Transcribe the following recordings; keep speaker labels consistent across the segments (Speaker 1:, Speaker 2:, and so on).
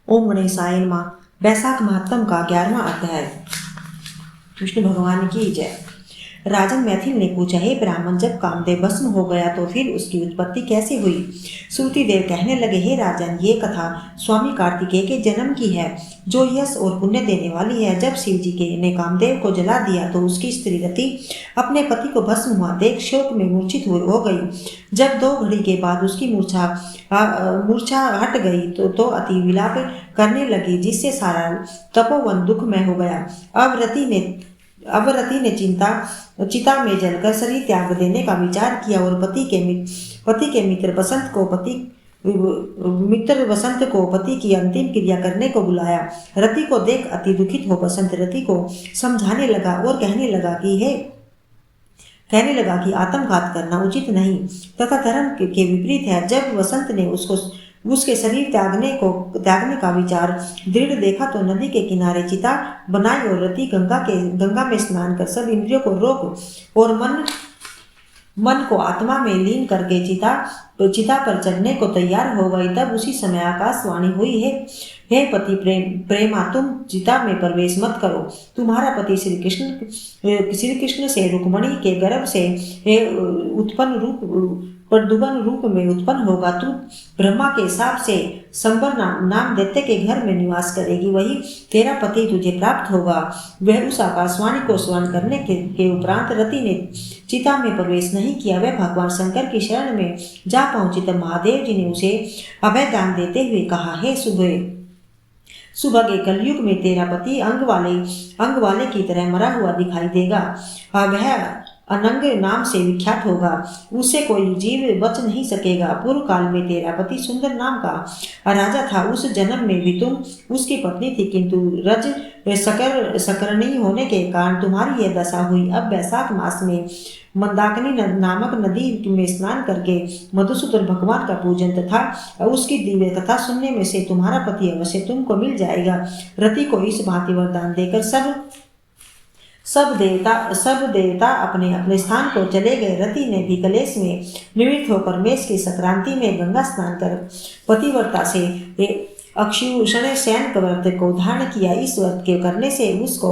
Speaker 1: ओम गणेशाय नमः। बैसाख महात्म का 11वां अध्याय। विष्णु भगवान की जय। राजन मैथिल ने पूछा, हे ब्राह्मण, जब कामदेव भस्म हो गया तो फिर उसकी उत्पत्ति कैसे हुई? श्रुतिदेव कहने लगे, हे राजन, ये कथा स्वामी कार्तिकेय के जन्म की है, जो यश और पुण्य देने वाली है। जब शिव जी के ने कामदेव को जला दिया तो उसकी स्त्री रति अपने पति को भस्म हुआ देख शोक में मूर्छित हो गई। जब 2 घड़ी के बाद उसकी मूर्छा हट गई तो अति विलाप करने लगी, जिससे सारा तपोवन दुखमय हो गया। अब रति ने चिता में जलकर शरीर त्याग देने का विचार किया और पति के मित्र बसंत को पति की अंतिम क्रिया करने को बुलाया। रति को देख अति दुखित हो बसंत रति को समझाने लगा और कहने लगा कि आत्मघात करना उचित नहीं तथा धर्म के विपरीत है। जब वसंत ने उसके शरीर त्यागने का विचार दृढ़ देखा तो नदी के किनारे चिता बनाई और रति गंगा में स्नान कर सब इंद्रियों को रोक और मन को आत्मा में लीन करके चिता पर चढ़ने को तैयार हो गई। तब उसी समय आकाशवाणी हुई, हे पति प्रेमा, तुम चिता में प्रवेश मत करो। तुम्हारा पति श्री कृष्ण से रुक्मणी के गर्भ से प्रदुमन रूप में उत्पन्न होगा। तू ब्रह्मा के हिसाब से संबर नाम दैत्य के घर में निवास करेगी, वही तेरा पति तुझे प्राप्त होगा। वह उस आकाशवाणी को स्मरण करने के उपरांत रति ने चिता में प्रवेश नहीं किया। वह भगवान शंकर की शरण में जा पहुंची तब महादेव जी ने उसे अभय दान देते हुए कहा, हे सुभगे, कलयुग में तेरा पति अंग वाले की तरह मरा हुआ दिखाई देगा। वह अनंग नाम से विख्यात होगा, उससे कोई जीव बच नहीं सकेगा। पूर्व काल में तेरा पति सुंदर नाम का राजा था। उस जन्म में भी तुम उसकी पत्नी थी, किंतु रज सकरणी होने के कारण तुम्हारी यह दशा हुई। अब बैसाख मास में मंदाकिनी नामक नदी में स्नान करके मधुसूदन भगवान का पूजन तथा उसकी दिव्य कथा सुनने में से तुम्हारा पति अवश्य तुमको मिल जाएगा। रति को इस भांति वरदान देकर सब देवता अपने अपने स्थान को चले गए। रति ने भी कलेश में निवृत्त होकर मेष की संक्रांति में गंगा स्नान कर पतिव्रता से अक्षुषण शयन व्रत को धारण किया। इस व्रत के करने से उसको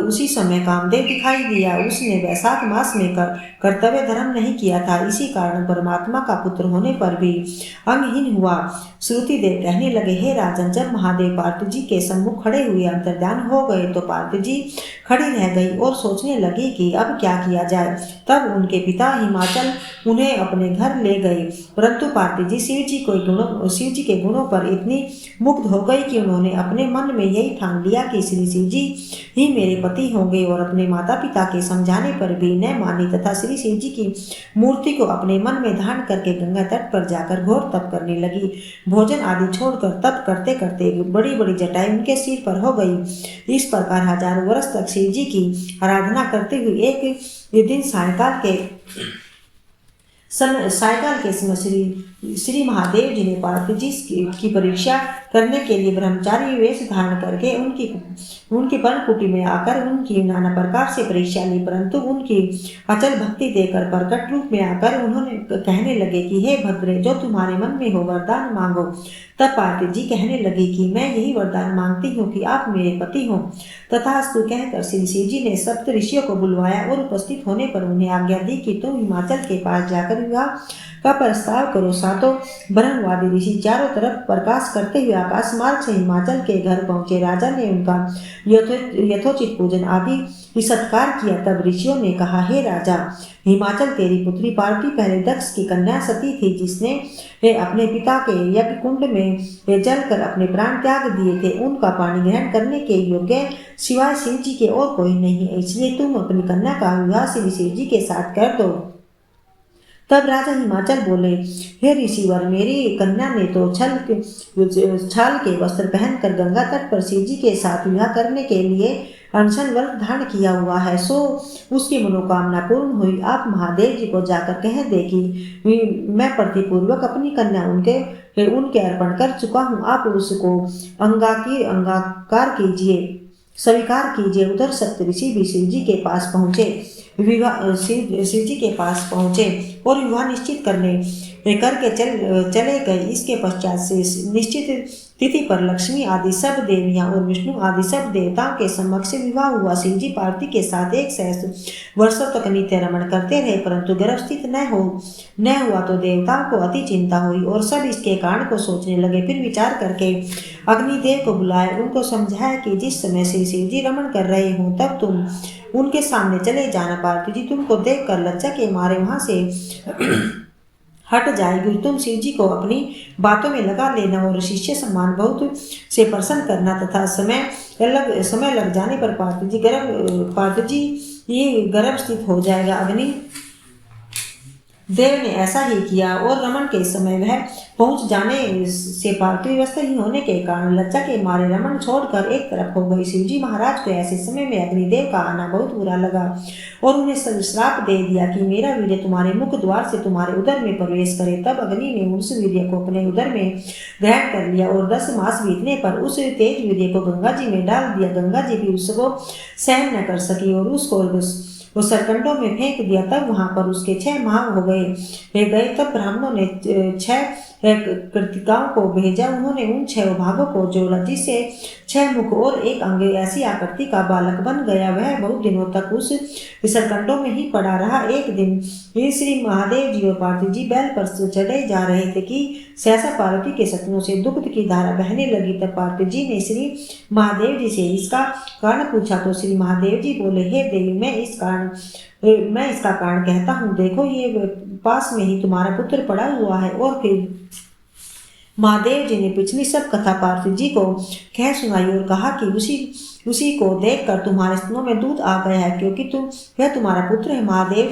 Speaker 1: उसी समय कामदेव दिखाई दिया। उसने वैशाख मास में कर्तव्य धर्म नहीं किया था, इसी कारण परमात्मा का पुत्र होने पर भी अंगहीन हुआ। श्रुतिदेव कहने लगे, हे राजन, जब महादेव पार्थ जी के सम्मुख खड़े हुए अंतर्ध्यान हो गए तो पार्थ जी खड़ी रह गई और सोचने लगी कि अब क्या किया जाए। तब उनके पिता हिमाचल उन्हें अपने घर ले गए, परंतु पार्थ जी शिव जी के गुणों पर इतनी मुग्ध हो गई कि उन्होंने अपने मन में यही ठान लिया कि श्री शिव जी ही मेरे पति होंगे, और अपने माता पिता के समझाने पर भी न मानी तथा श्री शिव जी की मूर्ति को अपने मन में धारण करके गंगा तट पर जाकर घोर तप करने लगी। भोजन आदि छोड़कर तप करते करते बड़ी बड़ी जटाएं उनके सिर पर हो गई। इस प्रकार हजारों वर्ष तक शिव जी की आराधना करते हुए एक दिन सायकाल के समय श्री महादेव जी ने पार्थ जी की परीक्षा करने के लिए ब्रह्मचारी वेश धारण करके उनकी पर्णकुटी में आकर उनकी नाना प्रकार से परीक्षा ली, परंतु उनकी अचल भक्ति देकर प्रकट रूप में आकर उन्होंने कहने लगे कि हे भद्रे, जो तुम्हारे मन में हो वरदान मांगो। तब पार्थ जी कहने लगे कि मैं यही वरदान मांगती हूँ कि आप मेरे पति हो। तथास्तु कहकर श्री शिव जी ने सप्त ऋषियों को बुलवाया और उपस्थित होने पर उन्हें आज्ञा दी कि तुम हिमाचल के पास जाकर विवाह का प्रस्ताव करो। सातों ब्रह्मवादी ऋषि चारों तरफ प्रकाश करते हुए आकाश मार्ग से हिमाचल के घर पहुंचे। राजा ने उनका यथोचित पूजन आदि सत्कार किया। तब ऋषियों ने कहा, हे राजा, हिमाचल, तेरी पुत्री पार्वती पहले दक्ष की कन्या सती थी, जिसने अपने पिता के यज्ञ कुंड में जलकर अपने प्राण त्याग दिए थे। उनका पानी ग्रहण करने के योग्य सिवाय शिव जी के और कोई नहीं है, इसलिए तुम अपनी कन्या का विवाह श्री शिव जी के साथ कर दो। तब राजा हिमाचल बोले, हे ऋषिवर, मेरी कन्या ने तो छाल के वस्त्र पहनकर गंगा तट पर शिव जी के साथ विवाह करने के लिए अनशन व्रत धारण किया हुआ है, सो उसकी मनोकामना पूर्ण हुई। आप महादेव जी को जाकर कह दे कि मैं प्रतिपूर्वक अपनी कन्या उनके अर्पण कर चुका हूँ। आप उसको अंगाकार कीजिए, स्वीकार कीजिए। उधर सप्तऋषि भी शिव जी के पास पहुँचे और विवाह निश्चित करने करके चले गए। इसके पश्चात से निश्चित तिथि पर लक्ष्मी आदि सब देवियां और विष्णु आदि सब देवताओं के समक्ष विवाह हुआ। शिव जी पार्वती के साथ 1 सहस्त्र वर्षों तक नित्य रमण करते रहे, परंतु गर्भस्थित न हुआ तो देवताओं को अति चिंता हुई और सब इसके कारण को सोचने लगे। फिर विचार करके अग्निदेव को बुलाए, उनको समझाया कि जिस समय से शिव जी रमण कर रहे हो तब तुम उनके सामने चले जाना। पार्वती जी तुमको देखकर लज्जा के मारे वहां से हट जाएगी। तुम शिव जी को अपनी बातों में लगा लेना और शिष्य सम्मान बहुत से प्रसन्न करना, तथा समय लग जाने पर पार्वती जी ये गर्भ स्थित हो जाएगा। अग्नि देव ने ऐसा ही किया और रमन के समय वह पहुंच जाने से पार्थिव ही होने के कारण लज्जा के मारे रमन छोड़कर एक तरफ हो गई। शिवजी महाराज को ऐसे समय में अग्निदेव का आना बहुत बुरा लगा और उन्हें श्राप दे दिया कि मेरा वीर्य तुम्हारे मुख द्वार से तुम्हारे उदर में प्रवेश करे। तब अग्नि ने उस वीर्य को अपने उदर में ग्रहण कर लिया और 10 मास बीतने पर उस तेज वीर्य को गंगा जी में डाल दिया। गंगा जी भी उसको सहन न कर सकी और उसको वो सरकंडों में फेंक दिया। तब वहां पर उसके 6 माह हो गए। तब ब्राह्मणों ने 6 कृतिकाओं को भेजा। उन्होंने उन 6 भागों को जोड़ा जिससे 6 मुख और 1 अंग ऐसी आकृति का बालक बन गया। वह बहुत दिनों तक उस सरकंडों में ही पड़ा रहा। एक दिन श्री महादेव जी और पार्वती जी बैल पर चढ़े जा रहे थे कि सहसा पार्वती के सपनों से दुग्ध की धारा बहने लगी। तब पार्वती जी ने श्री महादेव जी से इसका कारण पूछा तो श्री महादेव जी बोले, हे देवी मैं इसका कारण कहता हूँ। देखो ये पास में ही तुम्हारा पुत्र पड़ा हुआ है। और फिर महादेव जी ने पिछली सब कथा पार्वती जी को कह सुनाई और कहा कि उसी को देखकर तुम्हारे स्तनों में दूध आ गया है, क्योंकि वह तुम्हारा पुत्र है। महादेव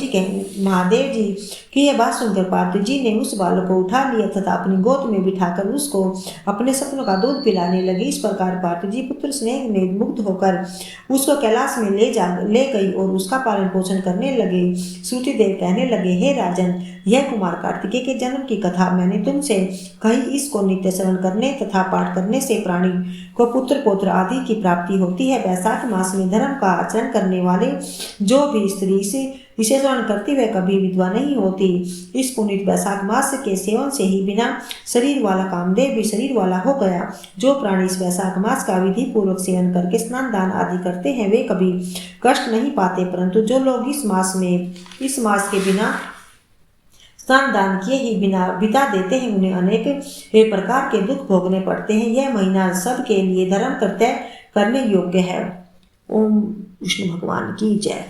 Speaker 1: जी की यह बात सुनकर पार्वती जी ने उस बालक को उठा लिया तथा अपनी गोद में बिठाकर उसको अपने सपनों का दूध पिलाने लगी। इस प्रकार पार्वती जी पुत्र स्नेह में मुग्ध होकर उसको कैलाश में ले गई और उसका पालन पोषण करने लगे। सूर्यदेव कहने लगे, हे राजन, यह कुमार कार्तिकेय के जन्म की कथा मैंने तुमसे कही। इसको नित्य श्रवण करने तथा पाठ करने से प्राणी को पुत्र पौत्र आदि की प्राप्ति होती है। वैशाख मास में धर्म का आचरण करने वाले जो भी स्त्री इसे श्रवण करती वह कभी विधवा नहीं होती। इस पुनीत वैशाख मास के सेवन से ही बिना शरीर वाला कामदेव भी शरीर वाला हो गया। जो प्राणी इस वैशाख मास का विधि पूर्वक सेवन करके स्नान दान आदि करते हैं वे कभी कष्ट नहीं पाते, परंतु जो लोग इस मास के बिना स्नान दान किए ही बिता देते हैं उन्हें अनेक प्रकार के दुख भोगने पड़ते हैं। यह महीना सबके लिए धर्म कर्तव्य करने योग्य है। ओम विष्णु भगवान की जय।